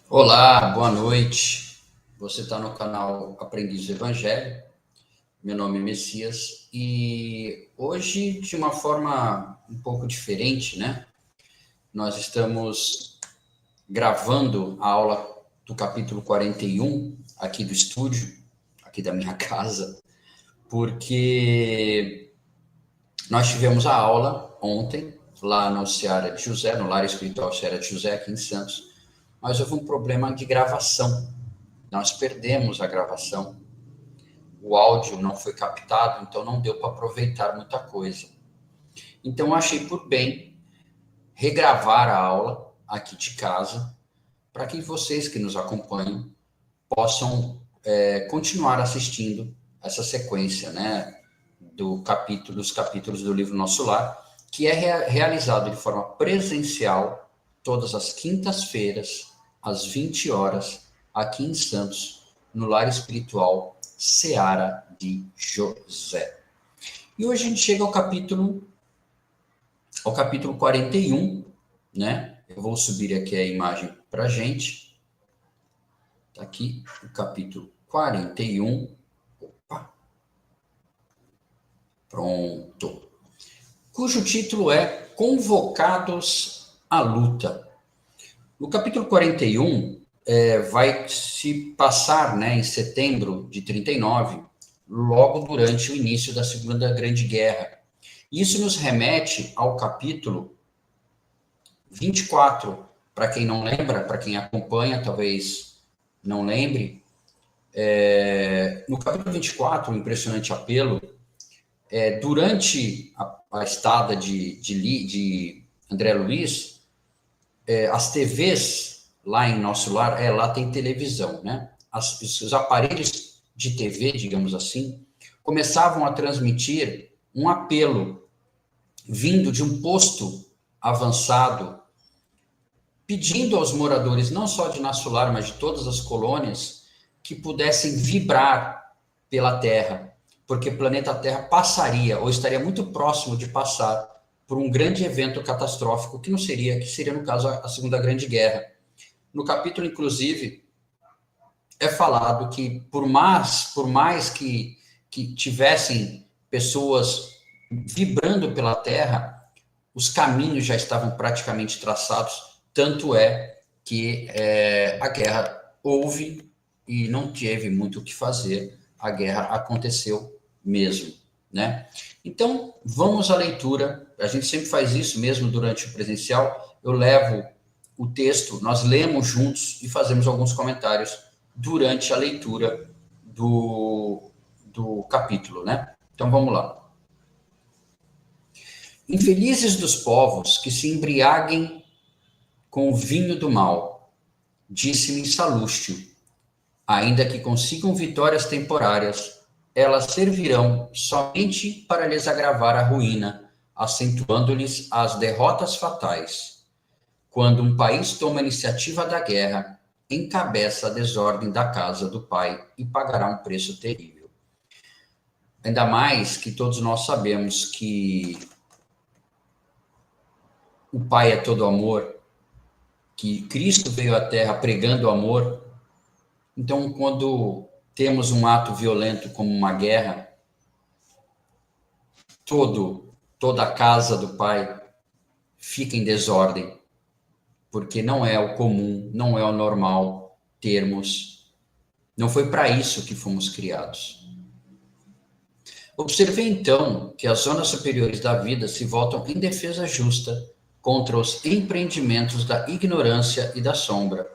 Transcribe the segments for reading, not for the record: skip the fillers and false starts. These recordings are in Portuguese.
Olá, boa noite. Você está no canal Aprendiz do Evangelho. Meu nome é Messias e hoje, de uma forma um pouco diferente, né? Nós estamos gravando a aula do capítulo 41 aqui do estúdio, aqui da minha casa, porque nós tivemos a aula ontem lá no Seara de José, no Lar Espiritual Seara de José, aqui em Santos, mas houve um problema de gravação. Nós perdemos a gravação, o áudio não foi captado, então não deu para aproveitar muita coisa. Então, eu achei por bem regravar a aula aqui de casa, para que vocês que nos acompanham possam continuar assistindo essa sequência, né, dos capítulos do livro Nosso Lar, que é realizado de forma presencial todas as quintas-feiras, às 20 horas, aqui em Santos, no Lar Espiritual Seara de José. E hoje a gente chega ao capítulo 41, né? Eu vou subir aqui a imagem para a gente. Está aqui o capítulo 41. Opa. Pronto. Cujo título é Convocados à Luta. No capítulo 41, vai se passar, né, em setembro de 39, logo durante o início da Segunda Grande Guerra. Isso nos remete ao capítulo 24, para quem não lembra, para quem acompanha, talvez não lembre. No capítulo 24, o impressionante apelo, durante a estada de André Luiz, as TVs lá em Nosso Lar, lá tem televisão, né? Os aparelhos de TV, digamos assim, começavam a transmitir um apelo vindo de um posto avançado, pedindo aos moradores, não só de Nosso Lar, mas de todas as colônias, que pudessem vibrar pela Terra, porque o planeta Terra passaria, ou estaria muito próximo de passar, por um grande evento catastrófico, que seria, no caso, a Segunda Grande Guerra. No capítulo, inclusive, é falado que, por mais que tivessem pessoas vibrando pela Terra, os caminhos já estavam praticamente traçados, tanto é que a guerra houve e não teve muito o que fazer, a guerra aconteceu mesmo, né? Então, vamos à leitura, a gente sempre faz isso mesmo durante o presencial, eu levo o texto, nós lemos juntos e fazemos alguns comentários durante a leitura do capítulo, né? Então, vamos lá. Infelizes dos povos que se embriaguem com o vinho do mal, disse-me Salústio, ainda que consigam vitórias temporárias, elas servirão somente para lhes agravar a ruína, acentuando-lhes as derrotas fatais. Quando um país toma a iniciativa da guerra, encabeça a desordem da casa do pai e pagará um preço terrível. Ainda mais que todos nós sabemos que o pai é todo amor, que Cristo veio à Terra pregando o amor. Então, quando temos um ato violento como uma guerra, toda a casa do Pai fica em desordem, porque não é o comum, não é o normal termos. Não foi para isso que fomos criados. Observei então que as zonas superiores da vida se voltam em defesa justa contra os empreendimentos da ignorância e da sombra,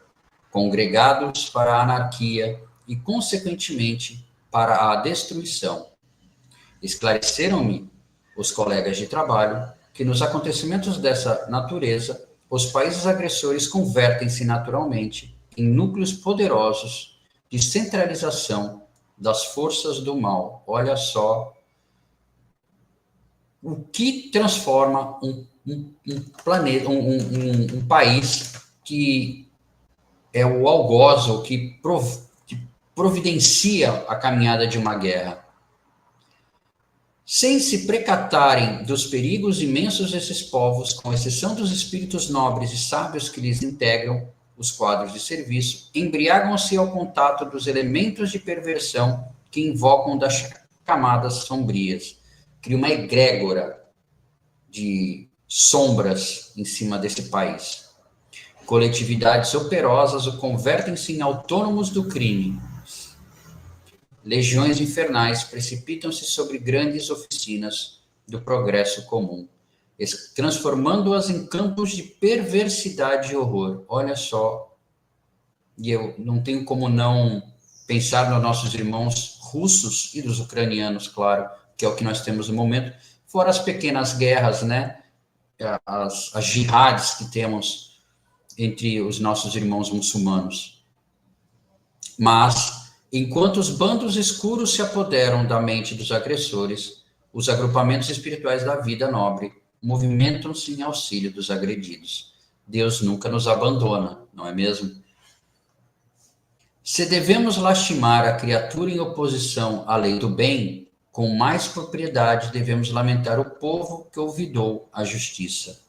congregados para a anarquia e, consequentemente, para a destruição. Esclareceram-me os colegas de trabalho que, nos acontecimentos dessa natureza, os países agressores convertem-se naturalmente em núcleos poderosos de centralização das forças do mal. Olha só o que transforma um planeta, um país que é o algoz, o que providencia a caminhada de uma guerra. Sem se precatarem dos perigos imensos desses povos, com exceção dos espíritos nobres e sábios que lhes integram os quadros de serviço, embriagam-se ao contato dos elementos de perversão que invocam das camadas sombrias. Cria uma egrégora de sombras em cima desse país. Coletividades operosas o convertem-se em autônomos do crime. Legiões infernais precipitam-se sobre grandes oficinas do progresso comum, transformando-as em campos de perversidade e horror. Olha só, e eu não tenho como não pensar nos nossos irmãos russos e dos ucranianos, claro, que é o que nós temos no momento, fora as pequenas guerras, né? As jihadis que temos entre os nossos irmãos muçulmanos. Mas, enquanto os bandos escuros se apoderam da mente dos agressores, os agrupamentos espirituais da vida nobre movimentam-se em auxílio dos agredidos. Deus nunca nos abandona, não é mesmo? Se devemos lastimar a criatura em oposição à lei do bem, com mais propriedade devemos lamentar o povo que olvidou a justiça.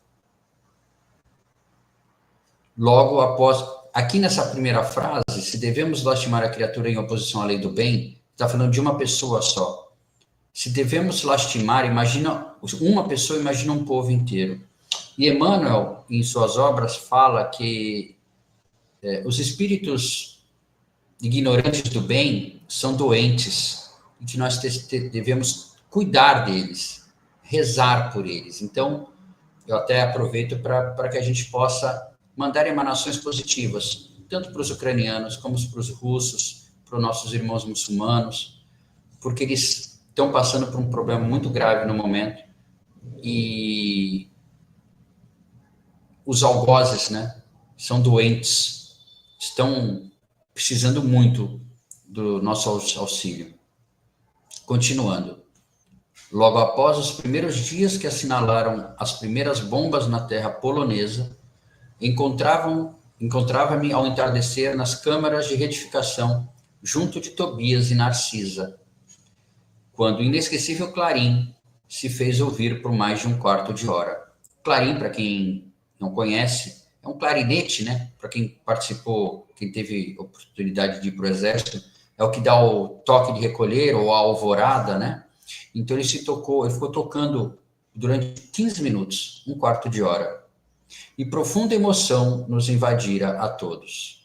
Logo após, aqui nessa primeira frase, se devemos lastimar a criatura em oposição à lei do bem, está falando de uma pessoa só. Se devemos lastimar, imagina uma pessoa, imagina um povo inteiro. E Emmanuel, em suas obras, fala que os espíritos ignorantes do bem são doentes e que nós devemos cuidar deles, rezar por eles. Então, eu até aproveito para que a gente possa mandar emanações positivas, tanto para os ucranianos como para os russos, para os nossos irmãos muçulmanos, porque eles estão passando por um problema muito grave no momento e os algozes, né, são doentes, estão precisando muito do nosso auxílio. Continuando. Logo após os primeiros dias que assinalaram as primeiras bombas na terra polonesa, encontrava-me ao entardecer nas câmaras de retificação, junto de Tobias e Narcisa, quando o inesquecível clarim se fez ouvir por mais de um quarto de hora. Clarim, para quem não conhece, é um clarinete, né? Para quem participou, quem teve oportunidade de ir para o exército, é o que dá o toque de recolher ou a alvorada, né? Então ele ficou tocando durante 15 minutos, um quarto de hora. E profunda emoção nos invadira a todos.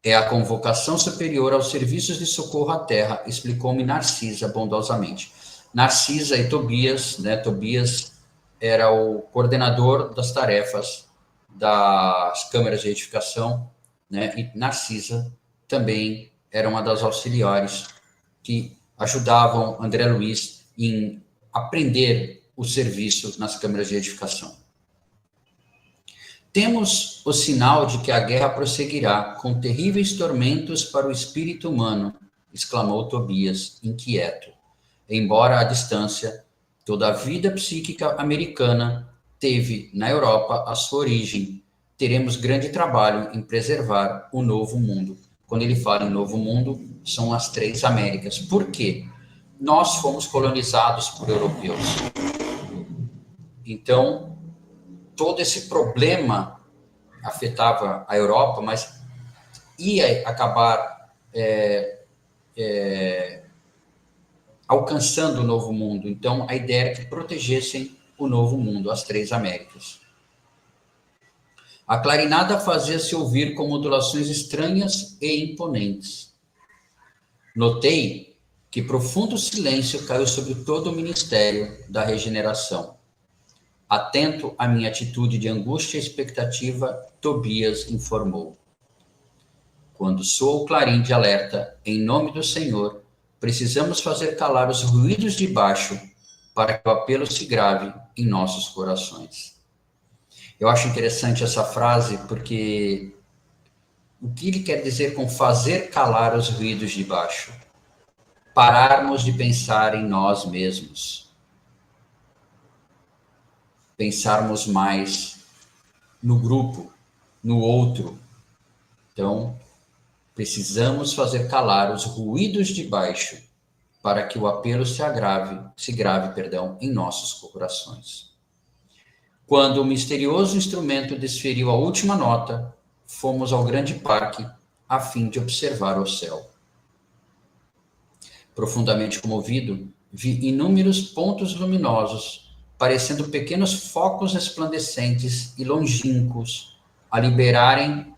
É a convocação superior aos serviços de socorro à terra, explicou-me Narcisa bondosamente. Narcisa e Tobias, né? Tobias era o coordenador das tarefas das câmeras de edificação, né? E Narcisa também era uma das auxiliares que ajudavam André Luiz em aprender o serviço nas câmeras de edificação. Temos o sinal de que a guerra prosseguirá com terríveis tormentos para o espírito humano, exclamou Tobias, inquieto. Embora à distância, toda a vida psíquica americana teve, na Europa, a sua origem. Teremos grande trabalho em preservar o novo mundo. Quando ele fala em novo mundo, são as 3 Américas. Por quê? Nós fomos colonizados por europeus. Então, todo esse problema afetava a Europa, mas ia acabar alcançando o novo mundo. Então, a ideia era que protegessem o novo mundo, as 3 Américas. A clarinada fazia-se ouvir com modulações estranhas e imponentes. Notei que profundo silêncio caiu sobre todo o ministério da regeneração. Atento à minha atitude de angústia e expectativa, Tobias informou. Quando soa o clarim de alerta, em nome do Senhor, precisamos fazer calar os ruídos de baixo para que o apelo se grave em nossos corações. Eu acho interessante essa frase porque o que ele quer dizer com fazer calar os ruídos de baixo? Pararmos de pensar em nós mesmos. Pensarmos mais no grupo, no outro, Então, precisamos fazer calar os ruídos de baixo para que o apelo se grave, em nossos corações. Quando o misterioso instrumento desferiu a última nota, fomos ao grande parque a fim de observar o céu. Profundamente comovido, vi inúmeros pontos luminosos, parecendo pequenos focos resplandecentes e longínquos, a librarem-se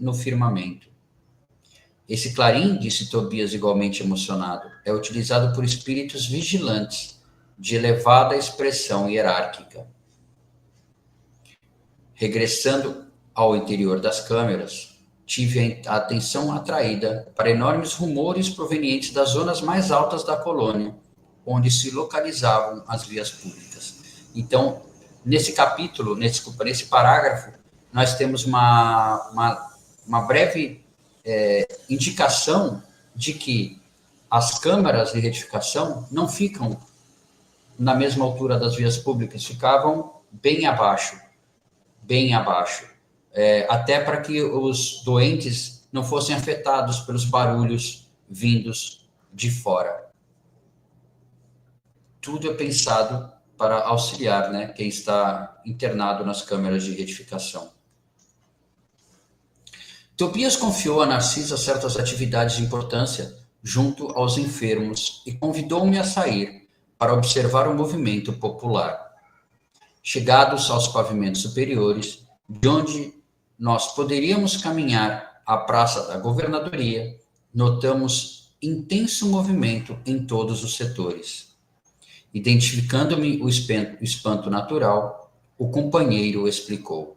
no firmamento. Esse clarim, disse Tobias igualmente emocionado, é utilizado por espíritos vigilantes de elevada expressão hierárquica. Regressando ao interior das câmeras, tive a atenção atraída para enormes rumores provenientes das zonas mais altas da colônia, onde se localizavam as vias públicas. Então, nesse capítulo, nesse parágrafo, nós temos uma breve indicação de que as câmaras de retificação não ficam na mesma altura das vias públicas, ficavam bem abaixo, até para que os doentes não fossem afetados pelos barulhos vindos de fora. Tudo é pensado para auxiliar, né, quem está internado nas câmeras de retificação. Tobias confiou a Narcisa certas atividades de importância junto aos enfermos e convidou-me a sair para observar o movimento popular. Chegados aos pavimentos superiores, de onde nós poderíamos caminhar à Praça da Governadoria, notamos intenso movimento em todos os setores. Identificando-me o espanto natural, o companheiro explicou.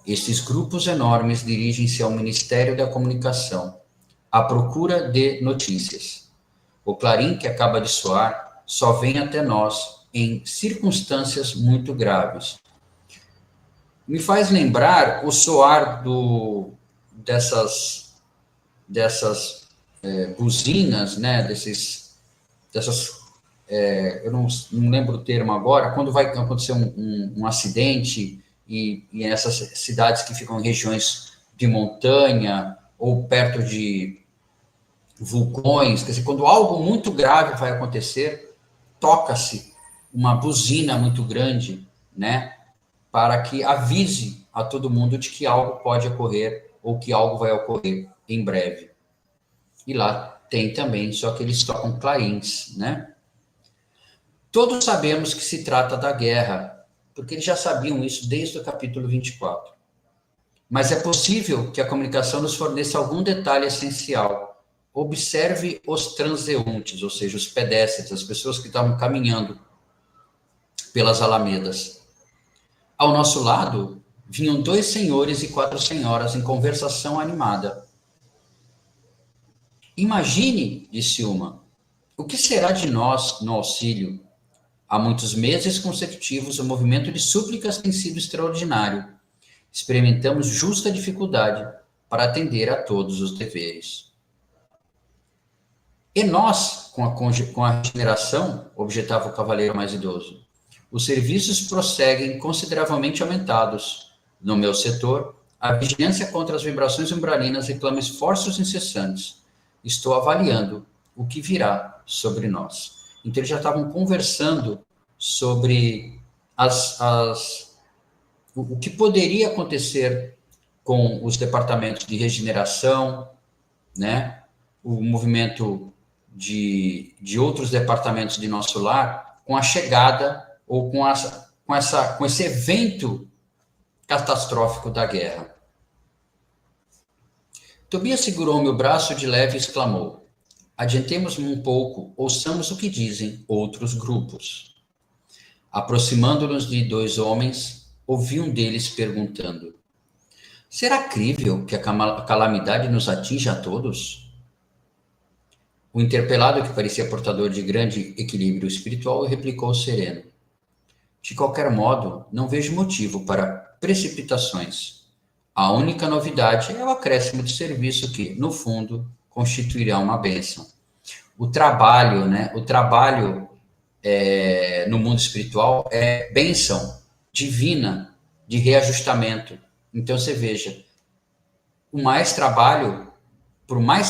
Estes grupos enormes dirigem-se ao Ministério da Comunicação, à procura de notícias. O clarim que acaba de soar só vem até nós em circunstâncias muito graves. Me faz lembrar o soar dessas buzinas, né, eu não lembro o termo agora, quando vai acontecer um acidente e essas cidades que ficam em regiões de montanha ou perto de vulcões, quer dizer, quando algo muito grave vai acontecer, toca-se uma buzina muito grande, né, para que avise a todo mundo de que algo pode ocorrer ou que algo vai ocorrer em breve. E lá tem também, só que eles tocam clarins, né? Todos sabemos que se trata da guerra, porque eles já sabiam isso desde o capítulo 24. Mas é possível que a comunicação nos forneça algum detalhe essencial. Observe os transeuntes, ou seja, os pedestres, as pessoas que estavam caminhando pelas alamedas. Ao nosso lado, vinham 2 senhores e 4 senhoras em conversação animada. Imagine, disse uma, o que será de nós no auxílio? Há muitos meses consecutivos, o movimento de súplicas tem sido extraordinário. Experimentamos justa dificuldade para atender a todos os deveres. E nós, com a regeneração, objetava o cavaleiro mais idoso, os serviços prosseguem consideravelmente aumentados. No meu setor, a vigilância contra as vibrações umbralinas reclama esforços incessantes. Estou avaliando o que virá sobre nós. Então, eles já estavam conversando sobre o que poderia acontecer com os departamentos de regeneração, né? O movimento de outros departamentos de nosso lar, com a chegada ou com esse evento catastrófico da guerra. Tobias segurou meu braço de leve e exclamou, adiantemos-me um pouco, ouçamos o que dizem outros grupos. Aproximando-nos de 2 homens, ouvi um deles perguntando, será crível que a calamidade nos atinja a todos? O interpelado, que parecia portador de grande equilíbrio espiritual, replicou sereno, de qualquer modo, não vejo motivo para precipitações. A única novidade é o acréscimo de serviço que, no fundo, constituirá uma bênção. O trabalho, né? O trabalho no mundo espiritual é bênção divina, de reajustamento. Então, você veja, por mais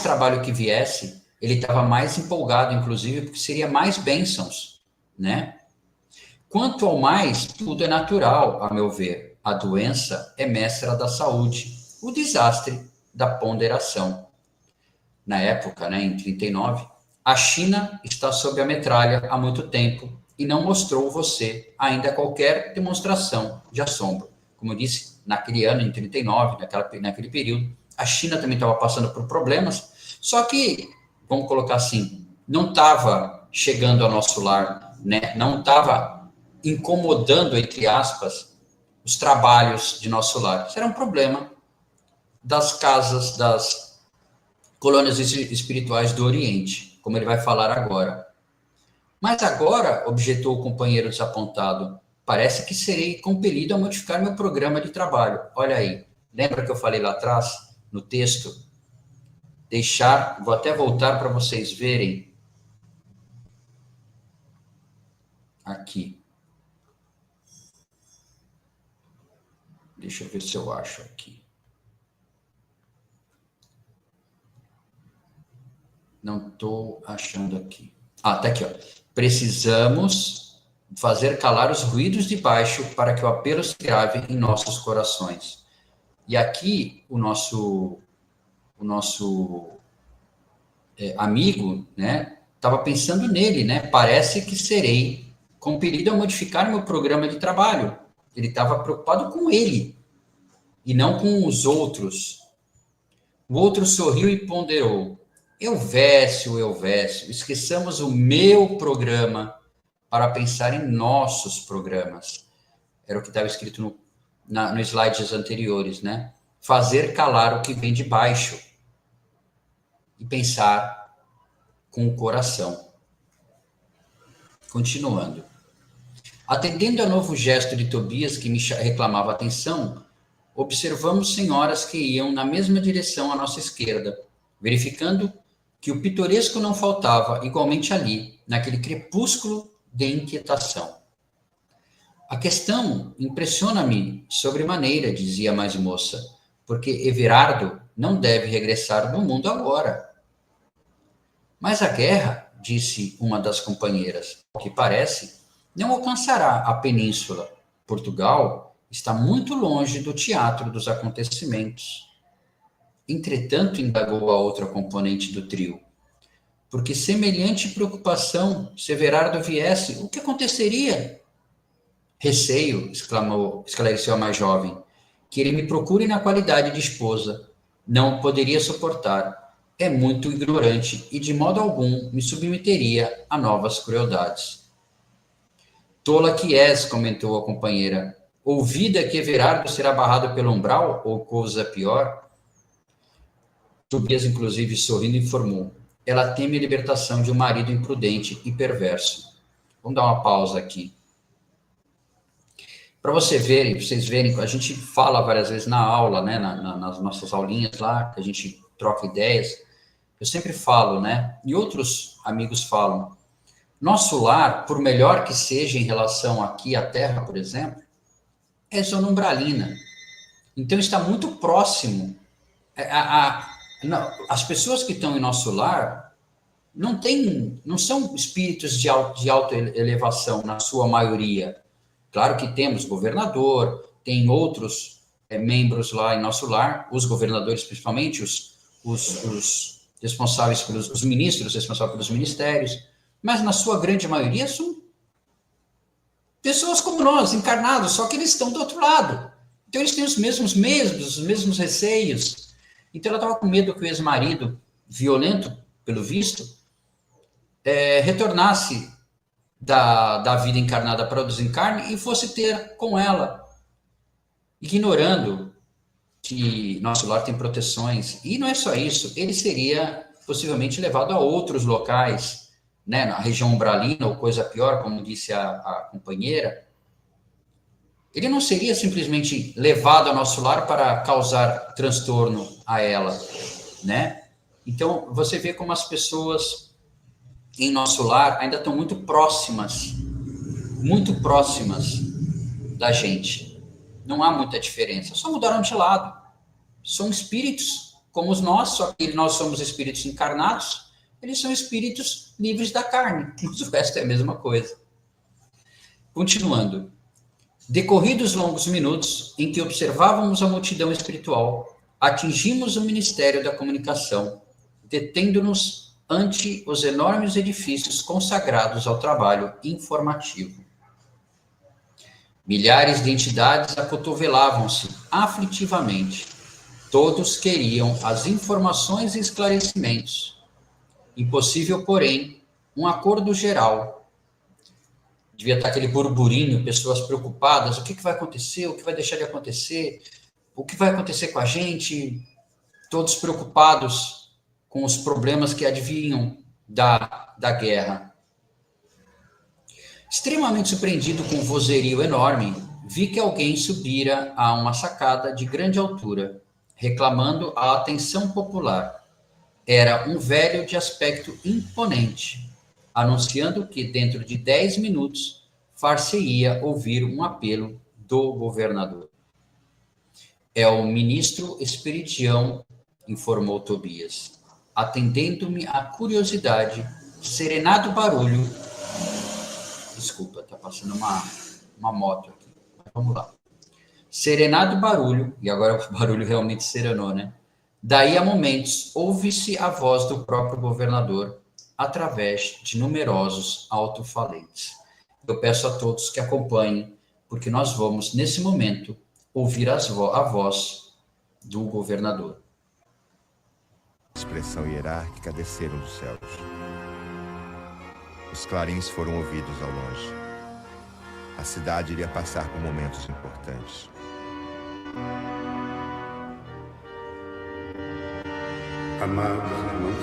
trabalho que viesse, ele estava mais empolgado, inclusive, porque seria mais bênçãos, né? Quanto ao mais, tudo é natural, a meu ver. A doença é mestra da saúde, o desastre da ponderação. Na época, né, em 39, a China está sob a metralha há muito tempo e não mostrou você ainda qualquer demonstração de assombro. Como eu disse, naquele ano, em 39, naquele período, a China também estava passando por problemas, só que, vamos colocar assim, não estava chegando ao nosso lar, né? Não estava incomodando, entre aspas, os trabalhos de nosso lar. Isso era um problema das casas, das colônias espirituais do Oriente, como ele vai falar agora. Mas agora, objetou o companheiro desapontado, parece que serei compelido a modificar meu programa de trabalho. Olha aí, lembra que eu falei lá atrás, no texto? Vou até voltar para vocês verem aqui. Deixa eu ver se eu acho aqui. Não estou achando aqui. Tá aqui, ó. Precisamos fazer calar os ruídos de baixo para que o apelo se grave em nossos corações. E aqui o nosso amigo, né, estava pensando nele, né? Parece que serei compelido a modificar meu programa de trabalho. Ele estava preocupado com ele e não com os outros. O outro sorriu e ponderou. Elvésio, esqueçamos o meu programa para pensar em nossos programas. Era o que estava escrito nos slides anteriores, né? Fazer calar o que vem de baixo e pensar com o coração. Continuando. Atendendo a novo gesto de Tobias, que me reclamava atenção, observamos senhoras que iam na mesma direção à nossa esquerda, verificando que o pitoresco não faltava igualmente ali, naquele crepúsculo de inquietação. A questão impressiona-me sobremaneira, dizia a mais moça, porque Everardo não deve regressar do mundo agora. Mas a guerra, disse uma das companheiras, ao que parece, não alcançará a península. Portugal está muito longe do teatro dos acontecimentos. Entretanto, indagou a outra componente do trio, porque semelhante preocupação, se Everardo viesse, o que aconteceria? Receio, esclareceu a mais jovem, que ele me procure na qualidade de esposa. Não poderia suportar. É muito ignorante e de modo algum me submeteria a novas crueldades. Tola que és, comentou a companheira. Ouvida que Everardo será barrado pelo umbral, ou coisa pior? Tobias, inclusive, sorrindo, informou. Ela teme a libertação de um marido imprudente e perverso. Vamos dar uma pausa aqui. Para vocês verem, a gente fala várias vezes na aula, né, nas nossas aulinhas lá, que a gente troca ideias. Eu sempre falo, né, e outros amigos falam, nosso lar, por melhor que seja em relação aqui à Terra, por exemplo, é zona umbralina. Então, está muito próximo. As pessoas que estão em nosso lar não são espíritos de alta elevação, na sua maioria. Claro que temos governador, tem outros membros lá em nosso lar, os governadores principalmente, os responsáveis os ministros responsáveis pelos ministérios, mas na sua grande maioria são pessoas como nós, encarnados, só que eles estão do outro lado. Então eles têm os mesmos medos, os mesmos receios. Então ela estava com medo que o ex-marido, violento, pelo visto, retornasse da vida encarnada para o desencarne e fosse ter com ela, ignorando que nosso lar tem proteções. E não é só isso, ele seria possivelmente levado a outros locais, né, na região umbralina ou coisa pior, como disse a companheira. Ele não seria simplesmente levado ao nosso lar para causar transtorno a ela, né? Então, você vê como as pessoas em nosso lar ainda estão muito próximas da gente, Não há muita diferença, só mudaram de lado. São espíritos como os nossos, só que nós somos espíritos encarnados, eles são espíritos livres da carne, mas o resto é a mesma coisa. Continuando. Decorridos longos minutos em que observávamos a multidão espiritual, atingimos o Ministério da Comunicação, detendo-nos ante os enormes edifícios consagrados ao trabalho informativo. Milhares de entidades acotovelavam-se aflitivamente. Todos queriam as informações e esclarecimentos. Impossível, porém, um acordo geral. Devia estar aquele burburinho, pessoas preocupadas, o que vai acontecer, o que vai deixar de acontecer, o que vai acontecer com a gente, todos preocupados com os problemas que advinham da guerra. Extremamente surpreendido com um vozerio enorme, vi que alguém subira a uma sacada de grande altura, reclamando a atenção popular. Era um velho de aspecto imponente, anunciando que dentro de 10 minutos far-se-ia ouvir um apelo do governador. É o ministro Esperidião, informou Tobias, atendendo-me à curiosidade, serenado barulho. Desculpa, está passando uma moto aqui. Vamos lá. Serenado barulho, e agora o barulho realmente serenou, né? Daí a momentos, ouve-se a voz do próprio governador através de numerosos alto-falantes. Eu peço a todos que acompanhem, porque nós vamos, nesse momento, ouvir a voz do governador. Expressão hierárquica desceram dos céus. Os clarins foram ouvidos ao longe. A cidade iria passar por momentos importantes. Amados irmãos,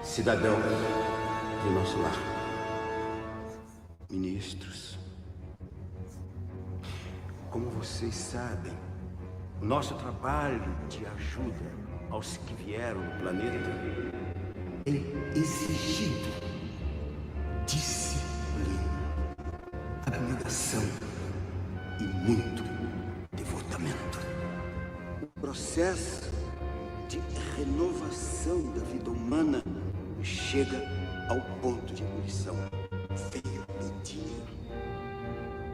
cidadãos de nosso lar, ministros, como vocês sabem, o nosso trabalho de ajuda aos que vieram do planeta tem exigido disciplina, abnegação e muito devotamento. O processo de renovação da vida humana chega ao ponto de ebulição. Veio pedir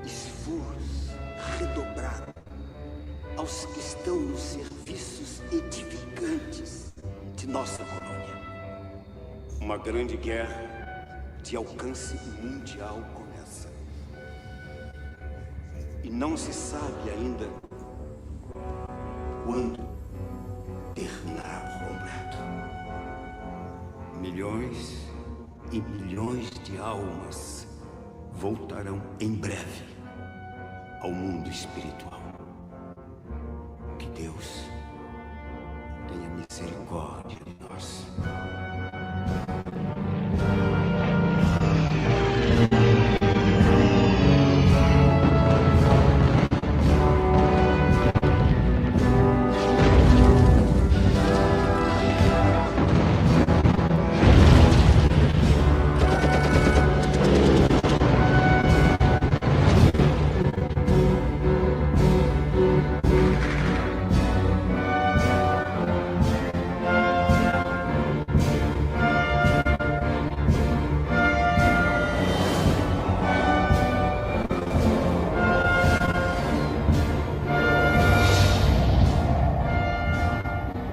esforço redobrado aos que estão nos serviços edificantes de nossa colônia. Uma grande guerra de alcance mundial começa. E não se sabe ainda quando terminará o completo. Milhões e milhões de almas voltarão em breve ao mundo espiritual. Que Deus tenha misericórdia de nós.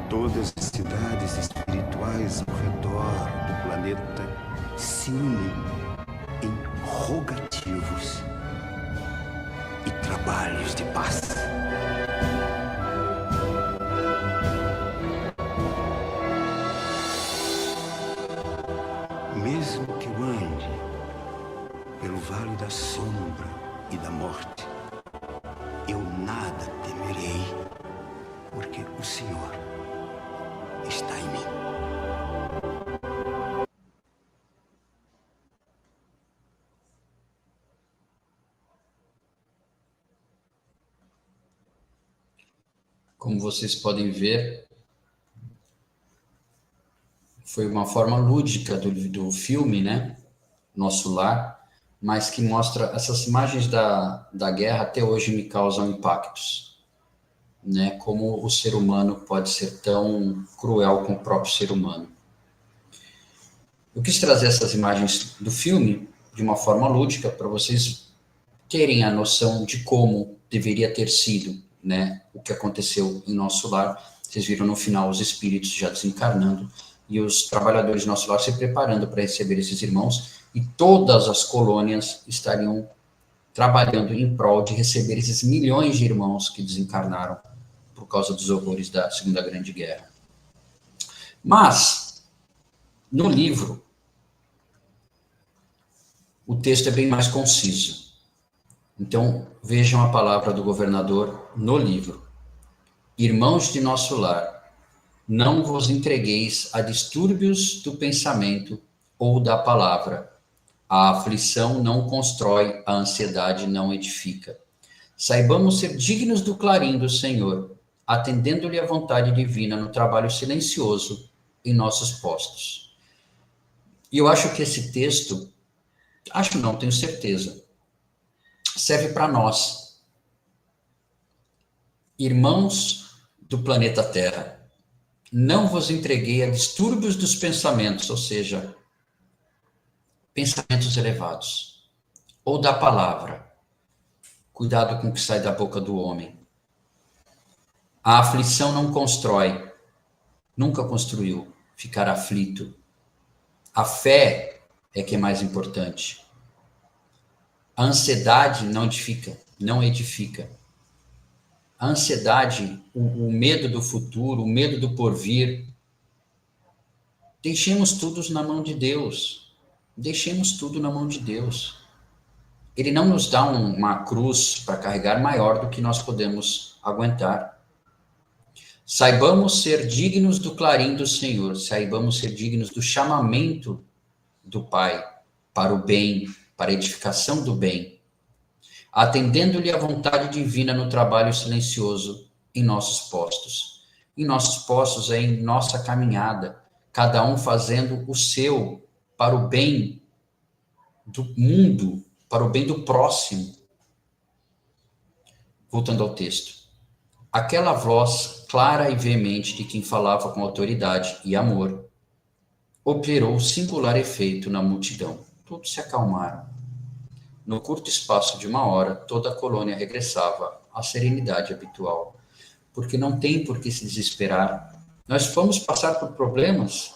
Todas as cidades espirituais ao redor do planeta se unem em rogativos e trabalhos de paz. Mesmo que eu ande pelo vale da sombra e da morte, eu nada temerei, porque o Senhor está em mim. Como vocês podem ver, foi uma forma lúdica do filme, né? Nosso Lar, mas que mostra, essas imagens da guerra até hoje me causam impactos, né? Como o ser humano pode ser tão cruel com o próprio ser humano. Eu quis trazer essas imagens do filme de uma forma lúdica para vocês terem a noção de como deveria ter sido, né, o que aconteceu em nosso lar. Vocês viram no final os espíritos já desencarnando e os trabalhadores do nosso lar se preparando para receber esses irmãos, e todas as colônias estariam trabalhando em prol de receber esses milhões de irmãos que desencarnaram por causa dos horrores da Segunda Grande Guerra. Mas, no livro, o texto é bem mais conciso. Então, vejam a palavra do governador no livro. Irmãos de nosso lar, não vos entregueis a distúrbios do pensamento ou da palavra. A aflição não constrói, a ansiedade não edifica. Saibamos ser dignos do clarim do Senhor, atendendo-lhe a vontade divina no trabalho silencioso em nossos postos. E eu acho que esse texto, acho não, tenho certeza, serve para nós, irmãos do planeta Terra. Não vos entreguei a distúrbios dos pensamentos, ou seja, pensamentos elevados, ou da palavra. Cuidado com o que sai da boca do homem. A aflição não constrói, nunca construiu, ficar aflito. A fé é que é mais importante. A ansiedade não edifica, não edifica. A ansiedade, o medo do futuro, o medo do porvir, deixemos tudo na mão de Deus. Deixemos tudo na mão de Deus. Ele não nos dá uma cruz para carregar maior do que nós podemos aguentar. Saibamos ser dignos do clarim do Senhor, saibamos ser dignos do chamamento do Pai para o bem, para a edificação do bem, atendendo-lhe a vontade divina no trabalho silencioso em nossos postos. Em nossos postos é em nossa caminhada, cada um fazendo o seu para o bem do mundo, para o bem do próximo. Voltando ao texto. Aquela voz clara e veemente de quem falava com autoridade e amor operou singular efeito na multidão. Todos se acalmaram. No curto espaço de 1 hora, toda a colônia regressava à serenidade habitual, porque não tem por que se desesperar. Nós vamos passar por problemas.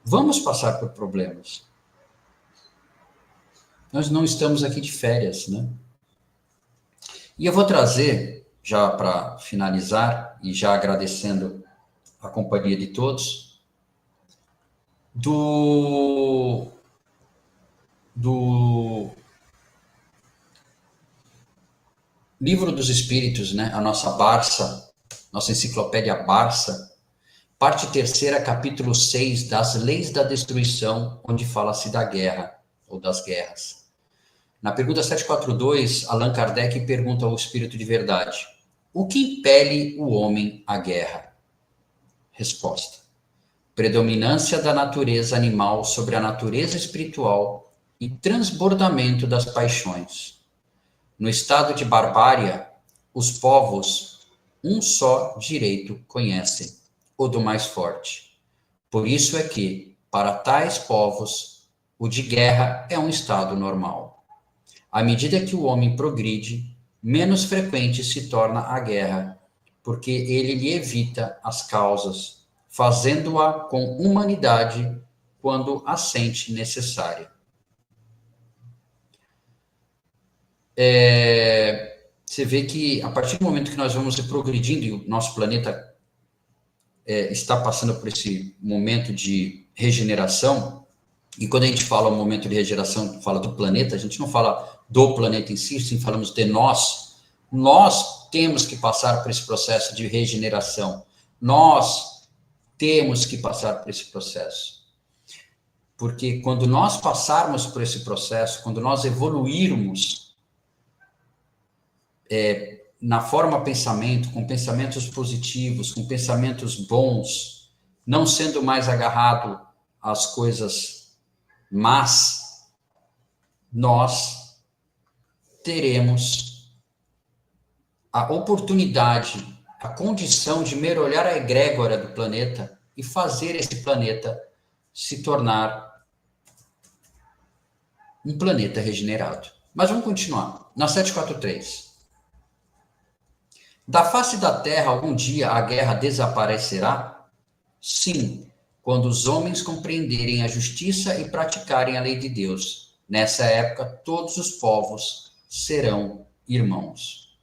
Vamos passar por problemas. Nós não estamos aqui de férias, né? E eu vou trazer, já para finalizar, e já agradecendo a companhia de todos, do Livro dos Espíritos, né? A nossa Barça, nossa enciclopédia Barça, parte 3ª, capítulo 6, das leis da destruição, onde fala-se da guerra, ou das guerras. Na pergunta 742, Allan Kardec pergunta ao Espírito de Verdade: o que impele o homem à guerra? Resposta: predominância da natureza animal sobre a natureza espiritual e transbordamento das paixões. No estado de barbárie, os povos um só direito conhecem, o do mais forte. Por isso é que, para tais povos, o de guerra é um estado normal. À medida que o homem progride, menos frequente se torna a guerra, porque ele lhe evita as causas, fazendo-a com humanidade quando a sente necessária. Você vê que, a partir do momento que nós vamos progredindo, e o nosso planeta está passando por esse momento de regeneração, e quando a gente fala o momento de regeneração, fala do planeta, a gente não fala do planeta em si, sim, falamos de nós. Nós temos que passar por esse processo de regeneração. Nós temos que passar por esse processo. Porque quando nós passarmos por esse processo, quando nós evoluirmos na forma pensamento, com pensamentos positivos, com pensamentos bons, não sendo mais agarrado às coisas más, nós teremos a oportunidade, a condição de mergulhar a egrégora do planeta e fazer esse planeta se tornar um planeta regenerado. Mas vamos continuar. Na 743. Da face da Terra, algum dia a guerra desaparecerá? Sim, quando os homens compreenderem a justiça e praticarem a lei de Deus. Nessa época, todos os povos serão irmãos.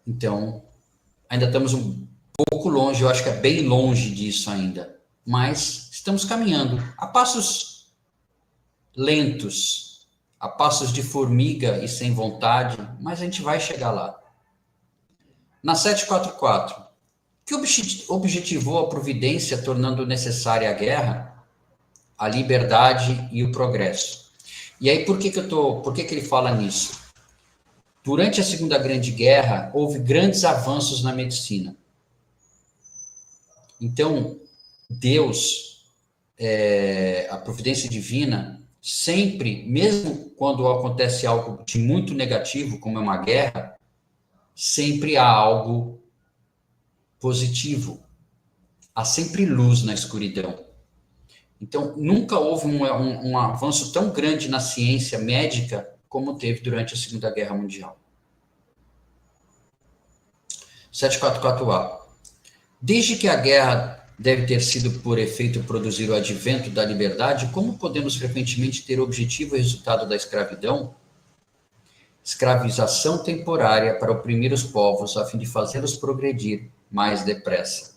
Então, ainda estamos um pouco longe, eu acho que é bem longe disso ainda, mas estamos caminhando a passos lentos, a passos de formiga e sem vontade, mas a gente vai chegar lá. Na 744, que objetivou a providência tornando necessária a guerra? A liberdade e o progresso. E aí, por que ele fala nisso? Durante a Segunda Grande Guerra, houve grandes avanços na medicina. Então, Deus, a providência divina, sempre, mesmo quando acontece algo de muito negativo, como é uma guerra, sempre há algo positivo. Há sempre luz na escuridão. Então, nunca houve um avanço tão grande na ciência médica como teve durante a Segunda Guerra Mundial. 744A. Desde que a guerra deve ter sido por efeito produzir o advento da liberdade, como podemos frequentemente ter o objetivo e resultado da escravidão? Escravização temporária para oprimir os povos, a fim de fazê-los progredir mais depressa.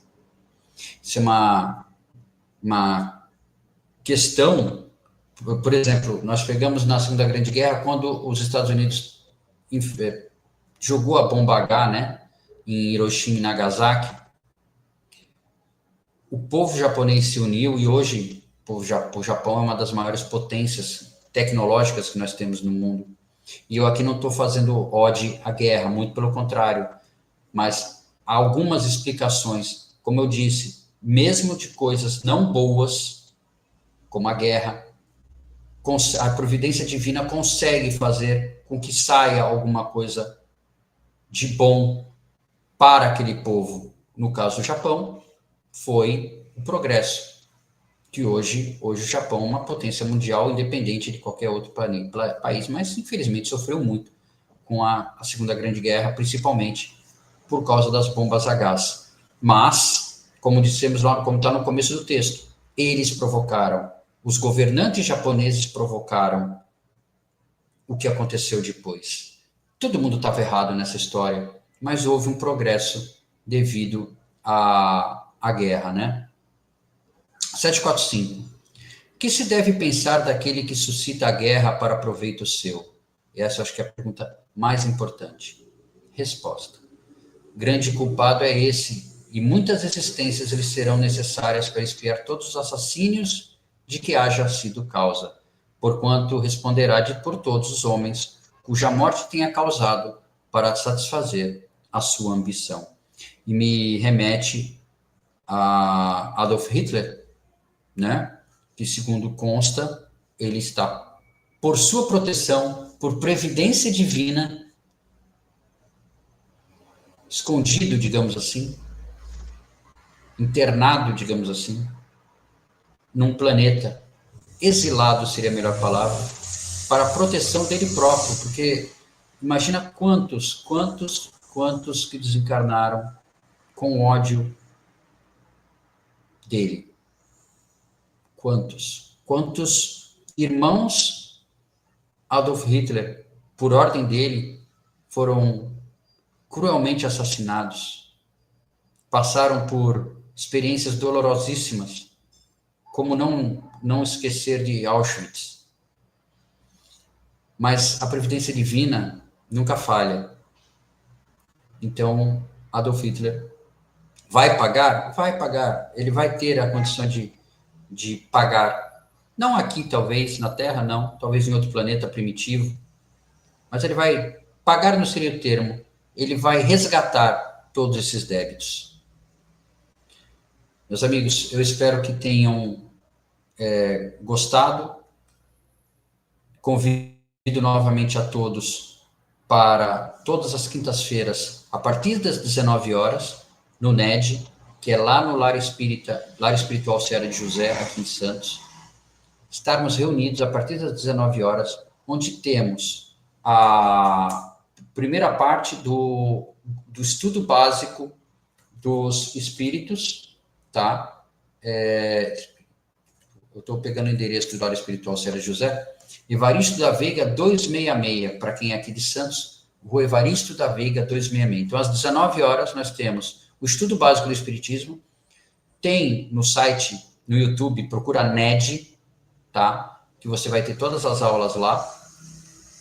Isso é uma questão, por exemplo, nós pegamos na Segunda Grande Guerra, quando os Estados Unidos jogou a bomba H, né, em Hiroshima e Nagasaki, o povo japonês se uniu e hoje o Japão é uma das maiores potências tecnológicas que nós temos no mundo. E eu aqui não estou fazendo ode à guerra, muito pelo contrário, mas há algumas explicações, como eu disse, mesmo de coisas não boas, como a guerra, a providência divina consegue fazer com que saia alguma coisa de bom para aquele povo. No caso do Japão, foi o progresso, que hoje o Japão é uma potência mundial independente de qualquer outro país, mas infelizmente sofreu muito com a Segunda Grande Guerra, principalmente por causa das bombas a gás. Mas, como dissemos lá, como está no começo do texto, eles provocaram, os governantes japoneses provocaram o que aconteceu depois. Todo mundo estava errado nessa história, mas houve um progresso devido à guerra, né? 745. O que se deve pensar daquele que suscita a guerra para proveito seu? Essa acho que é a pergunta mais importante. Resposta. Grande culpado é esse, e muitas existências lhe serão necessárias para expiar todos os assassínios de que haja sido causa, porquanto responderá por todos os homens cuja morte tenha causado para satisfazer a sua ambição. E me remete a Adolf Hitler, né? Que, segundo consta, ele está, por sua proteção, por previdência divina, escondido, digamos assim, internado, digamos assim, num planeta, exilado seria a melhor palavra, para a proteção dele próprio, porque imagina quantos que desencarnaram com ódio dele. Quantos irmãos Adolf Hitler, por ordem dele, foram cruelmente assassinados, passaram por experiências dolorosíssimas, como não esquecer de Auschwitz. Mas a previdência divina nunca falha. Então, Adolf Hitler vai pagar? Vai pagar. Ele vai ter a condição de pagar. Não aqui, talvez, na Terra, não. Talvez em outro planeta primitivo. Mas ele vai pagar, não seria o termo. Ele vai resgatar todos esses débitos. Meus amigos, eu espero que tenham gostado Convido novamente a todos para todas as quintas-feiras, a partir das 19 horas, no NED, que é lá no Lar Espiritual Seara de José, aqui em Santos, estarmos reunidos a partir das 19 horas, onde temos a primeira parte do estudo básico dos espíritos, tá? Eu estou pegando o endereço do Lar Espiritual Seara de José, Evaristo da Veiga 266, para quem é aqui de Santos, Rua Evaristo da Veiga 266. Então, às 19 horas, nós temos o estudo básico do Espiritismo, tem no site, no YouTube, procura NED, tá? Que você vai ter todas as aulas lá.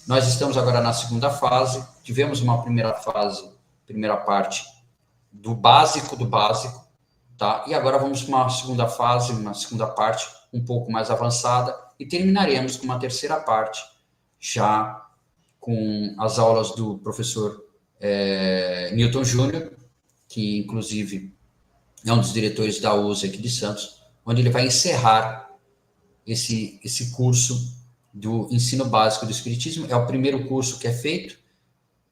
Nós estamos agora na segunda fase, tivemos uma primeira parte do básico, tá? E agora vamos para uma segunda fase, uma segunda parte um pouco mais avançada, e terminaremos com uma terceira parte, já com as aulas do professor Newton Júnior, que inclusive é um dos diretores da USE aqui de Santos, onde ele vai encerrar esse curso do ensino básico do Espiritismo. É o primeiro curso que é feito,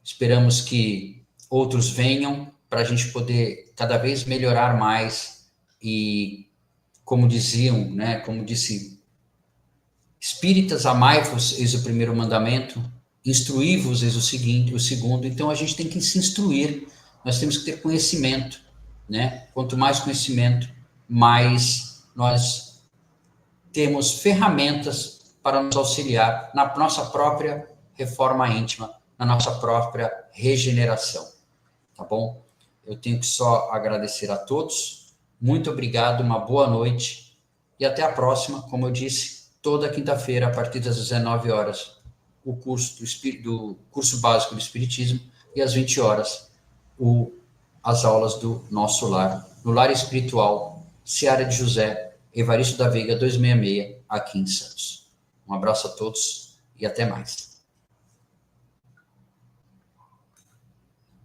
esperamos que outros venham, para a gente poder cada vez melhorar mais, e como diziam, né, como disse, espíritas, amai-vos, eis o primeiro mandamento, instruí-vos, eis o segundo. Então a gente tem que se instruir, nós temos que ter conhecimento, né? Quanto mais conhecimento, mais nós temos ferramentas para nos auxiliar na nossa própria reforma íntima, na nossa própria regeneração, tá bom? Eu tenho que só agradecer a todos, muito obrigado, uma boa noite, e até a próxima. Como eu disse, toda quinta-feira, a partir das 19 horas, o curso do curso básico do Espiritismo, e às 20 horas, as aulas do nosso lar, no Lar Espiritual Seara de José, Evaristo da Veiga 266, aqui em Santos. Um abraço a todos e até mais.